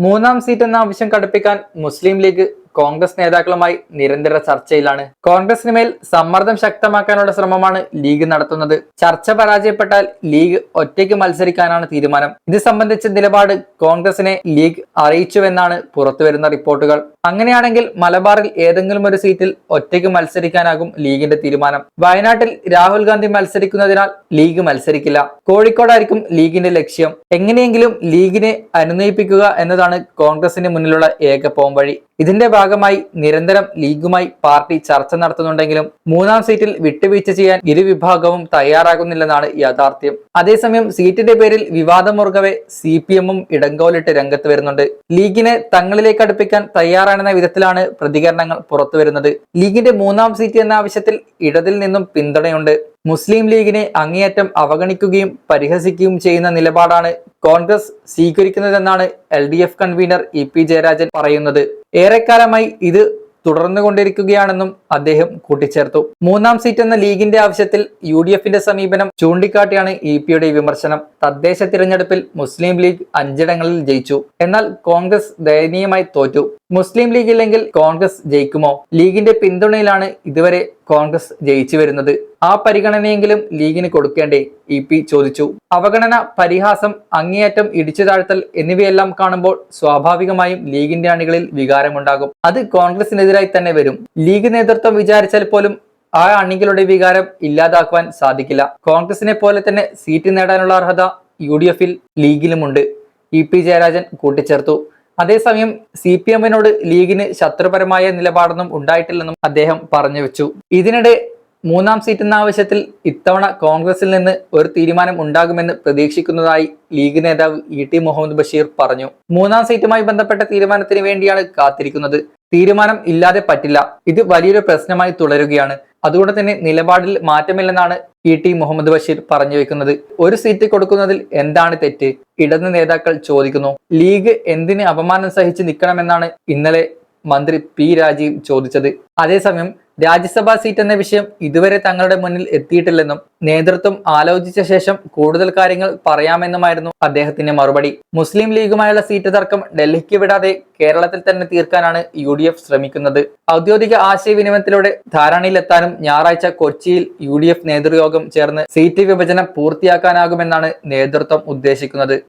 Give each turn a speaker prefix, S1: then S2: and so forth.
S1: മൂന്നാം സീറ്റ് എന്ന ആവശ്യം കടുപ്പിക്കാൻ മുസ്ലിം ലീഗ് കോൺഗ്രസ് നേതാക്കളുമായി നിരന്തര ചർച്ചയിലാണ്. കോൺഗ്രസിന് മേൽ സമ്മർദ്ദം ശക്തമാക്കാനുള്ള ശ്രമമാണ് ലീഗ് നടത്തുന്നത്. ചർച്ച പരാജയപ്പെട്ടാൽ ലീഗ് ഒറ്റയ്ക്ക് മത്സരിക്കാനാണ് തീരുമാനം. ഇത് സംബന്ധിച്ച നിലപാട് കോൺഗ്രസിനെ ലീഗ് അറിയിച്ചുവെന്നാണ് പുറത്തുവരുന്ന റിപ്പോർട്ടുകൾ. അങ്ങനെയാണെങ്കിൽ മലബാറിൽ ഏതെങ്കിലും ഒരു സീറ്റിൽ ഒറ്റയ്ക്ക് മത്സരിക്കാനാകും ലീഗിന്റെ തീരുമാനം. വയനാട്ടിൽ രാഹുൽ ഗാന്ധി മത്സരിക്കുന്നതിനാൽ ലീഗ് മത്സരിക്കില്ല. കോഴിക്കോടായിരിക്കും ലീഗിന്റെ ലക്ഷ്യം. എങ്ങനെയെങ്കിലും ലീഗിനെ അനുനയിപ്പിക്കുക എന്നതാണ് കോൺഗ്രസിന് മുന്നിലുള്ള ഏക പോംവഴി. ഇതിന്റെ ഭാഗമായി നിരന്തരം ലീഗുമായി പാർട്ടി ചർച്ച നടത്തുന്നുണ്ടെങ്കിലും മൂന്നാം സീറ്റിൽ വിട്ടുവീഴ്ച ചെയ്യാൻ ഇരുവിഭാഗവും തയ്യാറാകുന്നില്ലെന്നാണ് യാഥാർത്ഥ്യം. അതേസമയം സീറ്റിന്റെ പേരിൽ വിവാദമുറുകവെ CPM-ഉം ഇടങ്കോലിട്ട് രംഗത്ത് വരുന്നുണ്ട്. ലീഗിനെ തങ്ങളിലേക്ക് അടുപ്പിക്കാൻ തയ്യാറാണെന്ന വിധത്തിലാണ് പ്രതികരണങ്ങൾ പുറത്തുവരുന്നത്. ലീഗിന്റെ മൂന്നാം സീറ്റ് എന്ന ആവശ്യത്തിൽ ഇടതിൽ നിന്നും പിന്തുണയുണ്ട്. മുസ്ലിം ലീഗിനെ അങ്ങേയറ്റം അവഗണിക്കുകയും പരിഹസിക്കുകയും ചെയ്യുന്ന നിലപാടാണ് കോൺഗ്രസ് സ്വീകരിക്കുന്നതെന്നാണ് LDF കൺവീനർ EP ജയരാജൻ പറയുന്നത്. ഏറെക്കാലമായി ഇത് തുടർന്നുകൊണ്ടിരിക്കുകയാണെന്നും അദ്ദേഹം കൂട്ടിച്ചേർത്തു. മൂന്നാം സീറ്റ് എന്ന ലീഗിന്റെ ആവശ്യത്തിൽ UDFന്റെ സമീപനം ചൂണ്ടിക്കാട്ടിയാണ് EP-യുടെ വിമർശനം. തദ്ദേശ തിരഞ്ഞെടുപ്പിൽ മുസ്ലിം ലീഗ് 5 ഇടങ്ങളിൽ ജയിച്ചു. എന്നാൽ കോൺഗ്രസ് ദയനീയമായി തോറ്റു. മുസ്ലിം ലീഗ് ഇല്ലെങ്കിൽ കോൺഗ്രസ് ജയിക്കുമോ? ലീഗിന്റെ പിന്തുണയിലാണ് ഇതുവരെ കോൺഗ്രസ് ജയിച്ചു വരുന്നത്. ആ പരിഗണനയെങ്കിലും ലീഗിന് കൊടുക്കേണ്ടേ? EP ചോദിച്ചു. അവഗണന, പരിഹാസം, അങ്ങേയറ്റം ഇടിച്ചു താഴ്ത്തൽ എന്നിവയെല്ലാം കാണുമ്പോൾ സ്വാഭാവികമായും ലീഗിന്റെ അണികളിൽ വികാരമുണ്ടാകും. അത് കോൺഗ്രസിനെതിരായി തന്നെ വരും. ലീഗ് നേതൃത്വം വിചാരിച്ചാൽ പോലും ആ അണികളുടെ വികാരം ഇല്ലാതാക്കുവാൻ സാധിക്കില്ല. കോൺഗ്രസിനെ പോലെ തന്നെ സീറ്റ് നേടാനുള്ള അർഹത UDF-ൽ ലീഗിലുമുണ്ട്, EP ജയരാജൻ കൂട്ടിച്ചേർത്തു. അതേസമയം CPM-നോട് ലീഗിന് ശത്രുപരമായ നിലപാടൊന്നും ഉണ്ടായിട്ടില്ലെന്നും അദ്ദേഹം പറഞ്ഞു വെച്ചു. ഇതിനിടെ മൂന്നാം സീറ്റ് എന്ന ആവശ്യത്തിൽ ഇത്തവണ കോൺഗ്രസിൽ നിന്ന് ഒരു തീരുമാനം ഉണ്ടാകുമെന്ന് പ്രതീക്ഷിക്കുന്നതായി ലീഗ് നേതാവ് ET മുഹമ്മദ് ബഷീർ പറഞ്ഞു. മൂന്നാം സീറ്റുമായി ബന്ധപ്പെട്ട തീരുമാനത്തിന് വേണ്ടിയാണ് കാത്തിരിക്കുന്നത്. തീരുമാനം ഇല്ലാതെ പറ്റില്ല. ഇത് വലിയൊരു പ്രശ്നമായി തുടരുകയാണ്. അതുകൊണ്ട് തന്നെ നിലപാടിൽ മാറ്റമില്ലെന്നാണ് ET മുഹമ്മദ് ബഷീർ പറഞ്ഞു വെക്കുന്നത്. ഒരു സീറ്റ് കൊടുക്കുന്നതിൽ എന്താണ് തെറ്റ്? ഇടത് നേതാക്കൾ ചോദിക്കുന്നു. ലീഗ് എന്തിന് അപമാനം സഹിച്ച് നിൽക്കണമെന്നാണ് ഇന്നലെ മന്ത്രി P രാജീവ് ചോദിച്ചത്. അതേസമയം രാജ്യസഭാ സീറ്റ് എന്ന വിഷയം ഇതുവരെ തങ്ങളുടെ മുന്നിൽ എത്തിയിട്ടില്ലെന്നും നേതൃത്വം ആലോചിച്ച ശേഷം കൂടുതൽ കാര്യങ്ങൾ പറയാമെന്നുമായിരുന്നു അദ്ദേഹത്തിന്റെ മറുപടി. മുസ്ലിം ലീഗുമായുള്ള സീറ്റ് തർക്കം ഡൽഹിക്ക് വിടാതെ കേരളത്തിൽ തന്നെ തീർക്കാനാണ് UDF ശ്രമിക്കുന്നത്. ഔദ്യോഗിക ആശയവിനിമയത്തിലൂടെ ധാരണയിലെത്താനും ഞായറാഴ്ച കൊച്ചിയിൽ UDF നേതൃയോഗം ചേർന്ന് സീറ്റ് വിഭജനം പൂർത്തിയാക്കാനാകുമെന്നാണ് നേതൃത്വം ഉദ്ദേശിക്കുന്നത്.